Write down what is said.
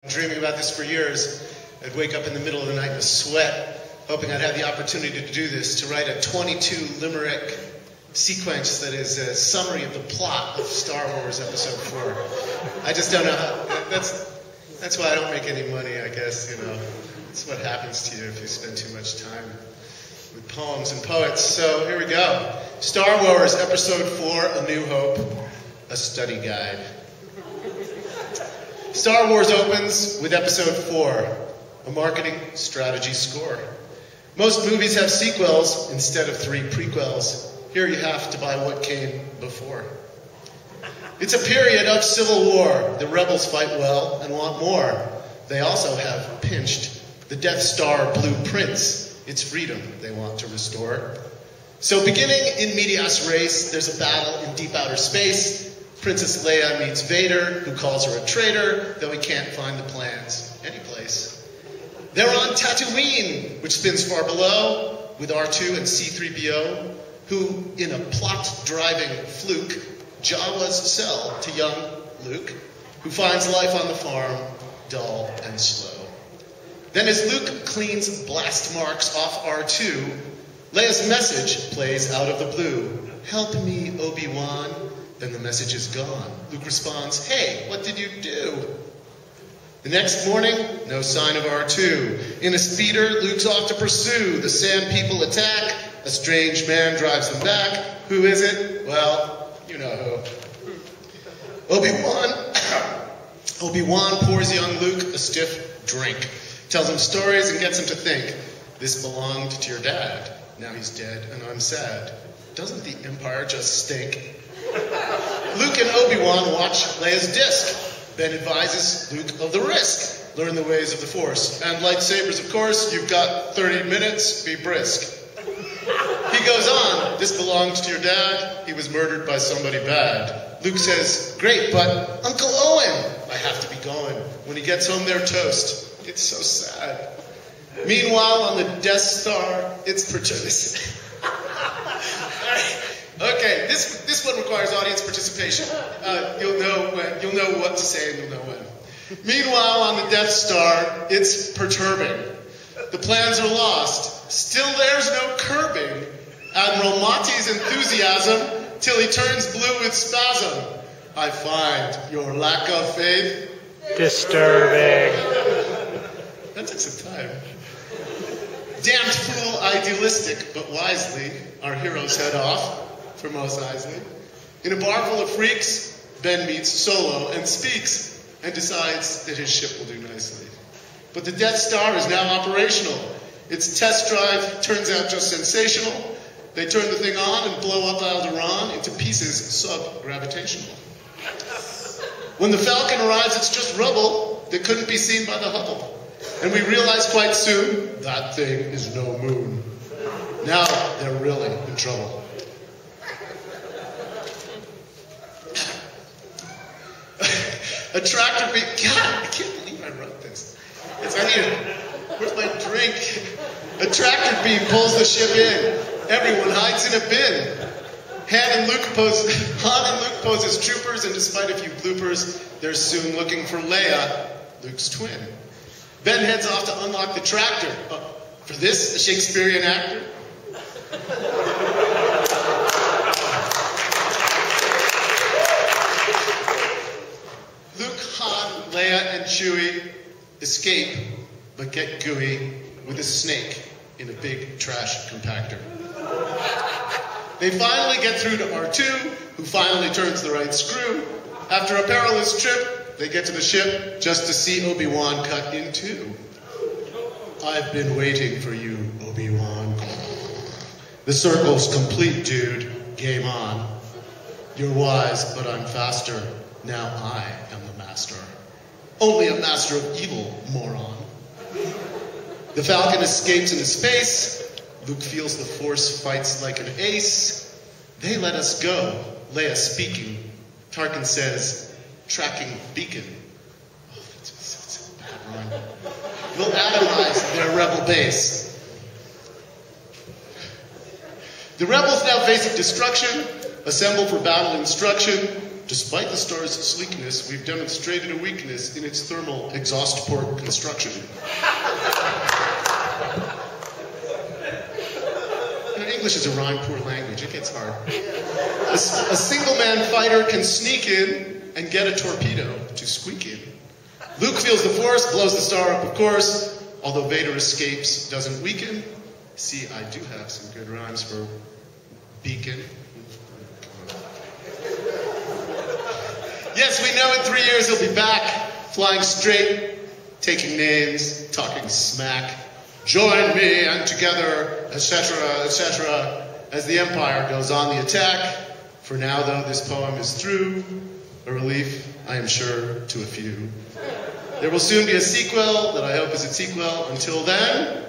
Dreaming about this for years. I'd wake up in the middle of the night in a sweat, hoping I'd have the opportunity to do this, to write a 22 limerick sequence that is a summary of the plot of Star Wars Episode 4. I just don't know how, that's why I don't make any money, I guess, you know. That's what happens to you if you spend too much time with poems and poets. So here we go. Star Wars Episode 4, A New Hope, a study guide. Star Wars opens with Episode 4, a marketing strategy score. Most movies have sequels instead of 3 prequels. Here you have to buy what came before. It's a period of civil war. The rebels fight well and want more. They also have pinched the Death Star blueprints. It's freedom they want to restore. So beginning in medias res, there's a battle in deep outer space. Princess Leia meets Vader, who calls her a traitor, though he can't find the plans anyplace. They're on Tatooine, which spins far below, with R2 and C-3PO, who, in a plot-driving fluke, Jawa's cell to young Luke, who finds life on the farm dull and slow. Then as Luke cleans blast marks off R2, Leia's message plays out of the blue. "Help me, Obi-Wan." Then the message is gone. Luke responds, "Hey, what did you do?" The next morning, no sign of R2. In a speeder, Luke's off to pursue. The Sand People attack. A strange man drives them back. Who is it? Well, you know who. Obi-Wan pours young Luke a stiff drink. Tells him stories and gets him to think. This belonged to your dad. Now he's dead and I'm sad. Doesn't the Empire just stink? Luke and Obi-Wan watch Leia's disc. Ben advises Luke of the risk. Learn the ways of the Force. And lightsabers, of course, you've got 30 minutes, be brisk. He goes on, this belonged to your dad. He was murdered by somebody bad. Luke says, great, but Uncle Owen. I have to be going. When he gets home, they're toast. It's so sad. Meanwhile, on the Death Star, it's purchased. Okay, this one requires audience participation. You'll know what to say and you'll know when. Meanwhile, on the Death Star, it's perturbing. The plans are lost. Still there's no curbing Admiral Monty's enthusiasm till he turns blue with spasm. I find your lack of faith disturbing. That took some time. Damned fool, idealistic, but wisely, our heroes head off for Mos Eisley. In a bar full of freaks, Ben meets Solo and speaks and decides that his ship will do nicely. But the Death Star is now operational. Its test drive turns out just sensational. They turn the thing on and blow up Alderaan into pieces sub-gravitational. When the Falcon arrives, it's just rubble that couldn't be seen by the Hubble. And we realize quite soon, that thing is no moon. Now they're really in trouble. A tractor beam, God, I can't believe I wrote this. Where's my drink? A tractor beam pulls the ship in. Everyone hides in a bin. Han and Luke pose as troopers, and despite a few bloopers, they're soon looking for Leia, Luke's twin. Ben heads off to unlock the tractor. For this, a Shakespearean actor? Luke, Han, Leia, and Chewie escape, but get gooey with a snake in a big trash compactor. They finally get through to R2, who finally turns the right screw. After a perilous trip, they get to the ship just to see Obi-Wan cut in two. I've been waiting for you, Obi-Wan. The circle's complete, dude. Game on. You're wise, but I'm faster. Now I am the master. Only a master of evil, moron. The Falcon escapes into space. Luke feels the Force fights like an ace. They let us go. Leia speaking. Tarkin says, tracking beacon. Oh, that's a bad rhyme. We'll atomize their rebel base. The rebels now facing destruction. Assemble for battle instruction. Despite the star's sleekness, we've demonstrated a weakness in its thermal exhaust port construction. English is a rhyme-poor language. It gets hard. A single-man fighter can sneak in and get a torpedo to squeak in. Luke feels the force, blows the star up, of course, although Vader escapes, doesn't weaken. See, I do have some good rhymes for beacon. Yes, we know in 3 years he'll be back, flying straight, taking names, talking smack. Join me and together, etc., etc., as the Empire goes on the attack. For now, though, this poem is through, a relief, I am sure, to a few. There will soon be a sequel that I hope is a sequel. Until then,